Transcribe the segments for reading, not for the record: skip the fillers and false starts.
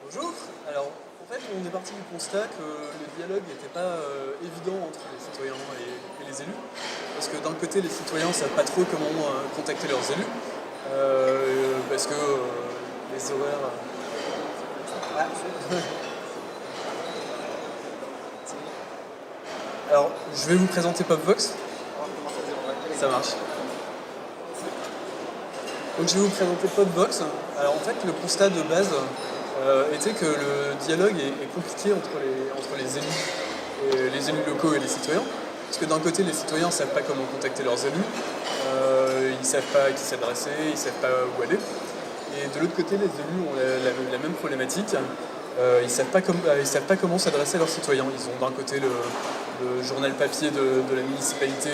Bonjour. Alors, en fait, on est parti du constat que le dialogue n'était pas évident entre les citoyens et les élus. Parce que d'un côté, les citoyens ne savent pas trop comment contacter leurs élus. Parce que les horaires. Ah. Alors, je vais vous présenter Popvox. Ça marche. Donc, je vais vous présenter Popvox. Alors, en fait, le constat de base était que le dialogue est compliqué entre les élus, et les élus locaux et les citoyens. Parce que d'un côté, les citoyens ne savent pas comment contacter leurs élus, ils ne savent pas à qui s'adresser, ils ne savent pas où aller. Et de l'autre côté, les élus ont la même problématique. Ils ne savent pas comment s'adresser à leurs citoyens. Ils ont d'un côté le journal papier de la municipalité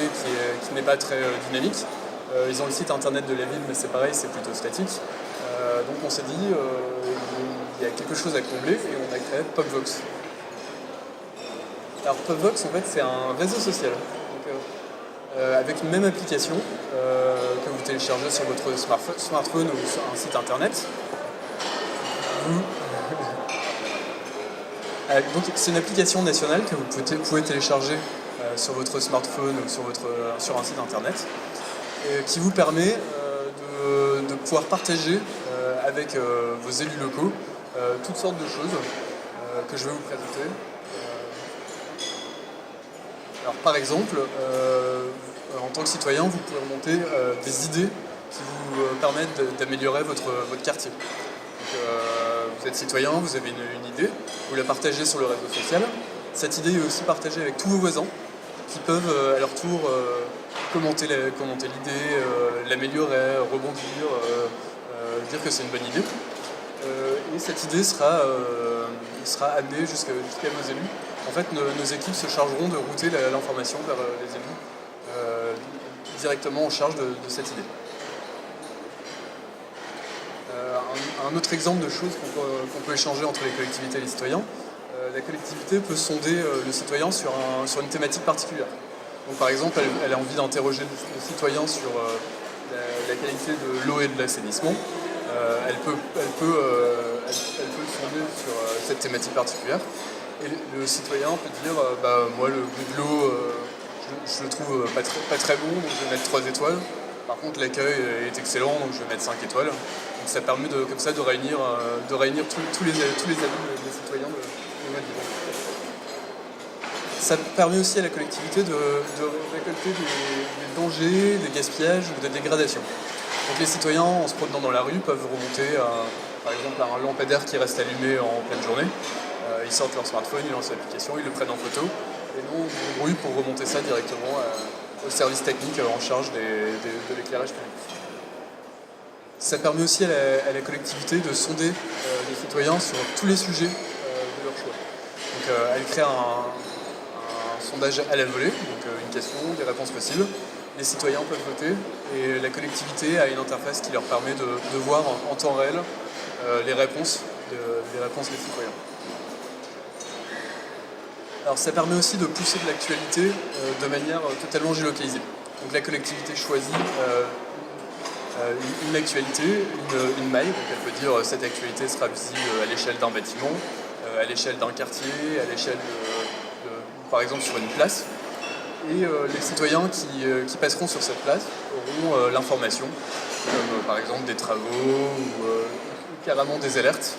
qui n'est pas très dynamique. Ils ont le site internet de la ville, mais c'est pareil, c'est plutôt statique. Donc on s'est dit, il y a quelque chose à combler et on a créé Popvox. Alors Popvox, en fait, c'est un réseau social. Donc, avec une même application que vous téléchargez sur votre smartphone ou sur un site internet. Donc c'est une application nationale que vous pouvez télécharger sur votre smartphone ou sur un site internet qui vous permet de pouvoir partager avec vos élus locaux toutes sortes de choses que je vais vous présenter. Alors par exemple, en tant que citoyen, vous pouvez remonter des idées qui vous permettent d'améliorer votre quartier. Donc, vous êtes citoyen, vous avez une idée, vous la partagez sur le réseau social. Cette idée est aussi partagée avec tous vos voisins qui peuvent à leur tour commenter l'idée, l'améliorer, rebondir, dire que c'est une bonne idée. Et cette idée sera amenée jusqu'à vos élus. En fait, nos équipes se chargeront de router l'information vers les élus directement en charge de cette idée. Un autre exemple de choses qu'on peut échanger entre les collectivités et les citoyens, la collectivité peut sonder le citoyen sur une thématique particulière. Donc, par exemple, elle a envie d'interroger le citoyen sur la qualité de l'eau et de l'assainissement. Elle peut le sonder sur cette thématique particulière. Et le citoyen peut dire moi, le goût de l'eau, je le trouve pas très bon, donc je vais mettre 3 étoiles. Par contre, l'accueil est excellent, donc je vais mettre 5 étoiles. Donc ça permet comme ça de réunir tous les avis des citoyens de notre ville. Ça permet aussi à la collectivité de récolter des dangers, des gaspillages ou des dégradations. Donc les citoyens, en se promenant dans la rue, peuvent remonter par exemple à un lampadaire qui reste allumé en pleine journée. Ils sortent leur smartphone, ils lancent l'application, ils le prennent en photo. Et nous, on se débrouille pour remonter ça directement au service technique en charge de l'éclairage public. Ça permet aussi à la collectivité de sonder les citoyens sur tous les sujets de leur choix. Donc elle crée un sondage à la volée, donc une question, des réponses possibles. Les citoyens peuvent voter et la collectivité a une interface qui leur permet de voir en temps réel les réponses des citoyens. Alors ça permet aussi de pousser de l'actualité de manière totalement géolocalisée. Donc la collectivité choisit une actualité, une maille, donc elle peut dire cette actualité sera visible à l'échelle d'un bâtiment, à l'échelle d'un quartier, à l'échelle par exemple sur une place. Et les citoyens qui passeront sur cette place auront l'information, comme par exemple des travaux ou carrément des alertes.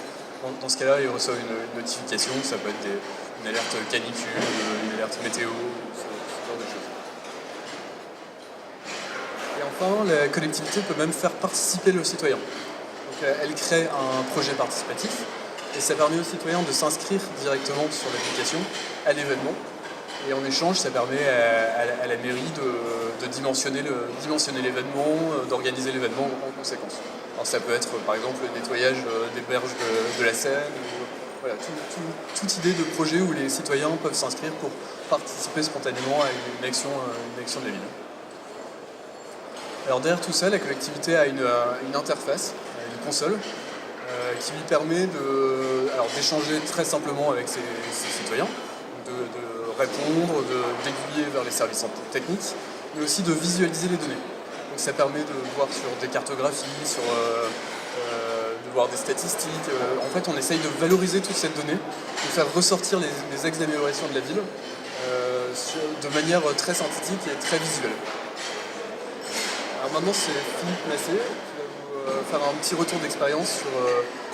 Dans ce cas-là, ils reçoivent une notification, ça peut être une alerte canicule, une alerte météo, ce genre de choses. Et enfin, la collectivité peut même faire participer le citoyen. Donc, elle crée un projet participatif et ça permet aux citoyens de s'inscrire directement sur l'application à l'événement. Et en échange, ça permet à la mairie de dimensionner l'événement, d'organiser l'événement en conséquence. Alors ça peut être par exemple le nettoyage des berges de la Seine, voilà, toute idée de projet où les citoyens peuvent s'inscrire pour participer spontanément à une action de la ville. Alors derrière tout ça, la collectivité a une interface, une console, qui lui permet d'échanger très simplement avec ses citoyens, de répondre, d'aiguiller vers les services techniques, mais aussi de visualiser les données. Donc ça permet de voir sur des cartographies, de voir des statistiques. En fait, on essaye de valoriser toute cette donnée, de faire ressortir les axes d'amélioration de la ville de manière très synthétique et très visuelle. Alors maintenant, c'est Philippe Massé qui va vous faire un petit retour d'expérience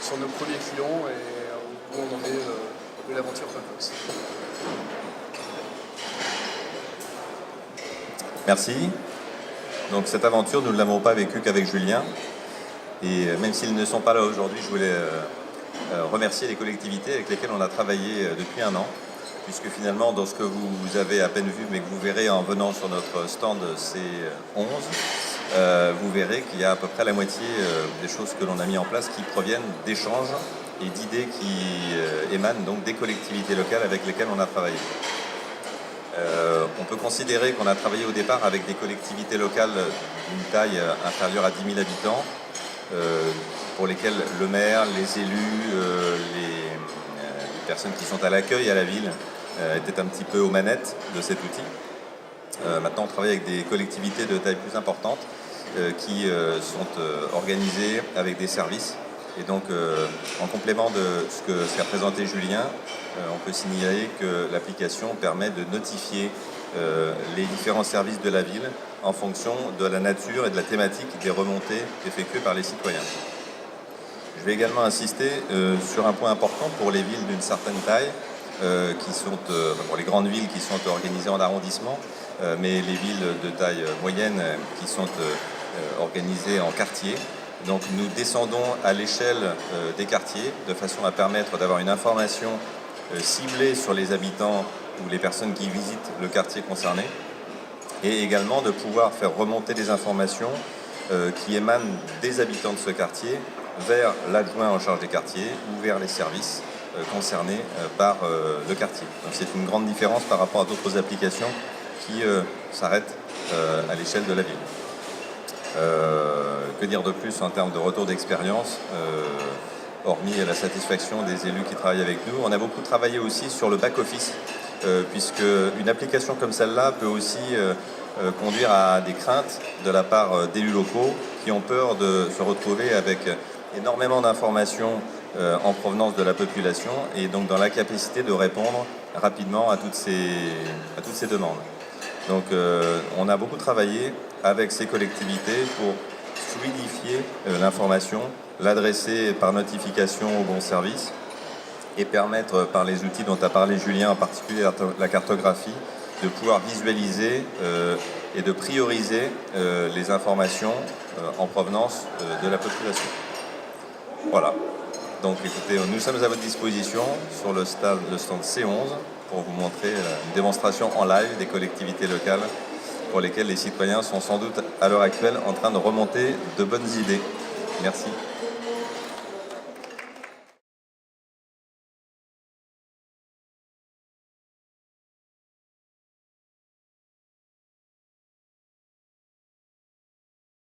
sur nos premiers clients et où on en est de l'aventure Pumpbox. Merci. Donc cette aventure, nous ne l'avons pas vécue qu'avec Julien. Et même s'ils ne sont pas là aujourd'hui, je voulais remercier les collectivités avec lesquelles on a travaillé depuis un an. Puisque finalement, dans ce que vous avez à peine vu, mais que vous verrez en venant sur notre stand C11, vous verrez qu'il y a à peu près la moitié des choses que l'on a mis en place qui proviennent d'échanges et d'idées qui émanent donc des collectivités locales avec lesquelles on a travaillé. On peut considérer qu'on a travaillé au départ avec des collectivités locales d'une taille inférieure à 10 000 habitants, pour lesquelles le maire, les élus, les personnes qui sont à l'accueil à la ville étaient un petit peu aux manettes de cet outil. Maintenant, on travaille avec des collectivités de taille plus importante qui sont organisées avec des services. Et donc, en complément de ce qu'a présenté Julien, on peut signaler que l'application permet de notifier les différents services de la ville en fonction de la nature et de la thématique des remontées effectuées par les citoyens. Je vais également insister sur un point important pour les villes d'une certaine taille, pour les grandes villes qui sont organisées en arrondissement, mais les villes de taille moyenne qui sont organisées en quartiers. Donc nous descendons à l'échelle des quartiers de façon à permettre d'avoir une information ciblée sur les habitants ou les personnes qui visitent le quartier concerné, et également de pouvoir faire remonter des informations qui émanent des habitants de ce quartier vers l'adjoint en charge des quartiers ou vers les services concernés par le quartier. Donc c'est une grande différence par rapport à d'autres applications qui s'arrêtent à l'échelle de la ville. Que dire de plus en termes de retour d'expérience, hormis la satisfaction des élus qui travaillent avec nous. On a beaucoup travaillé aussi sur le back-office, puisque une application comme celle-là peut aussi conduire à des craintes de la part d'élus locaux qui ont peur de se retrouver avec énormément d'informations en provenance de la population et donc dans la capacité de répondre rapidement à toutes ces demandes. Donc on a beaucoup travaillé avec ces collectivités pour fluidifier l'information, l'adresser par notification au bon service et permettre par les outils dont a parlé Julien, en particulier la cartographie, de pouvoir visualiser et de prioriser les informations en provenance de la population. Voilà. Donc écoutez, nous sommes à votre disposition sur le stand C11 pour vous montrer une démonstration en live des collectivités locales pour lesquelles les citoyens sont sans doute à l'heure actuelle en train de remonter de bonnes idées. Merci.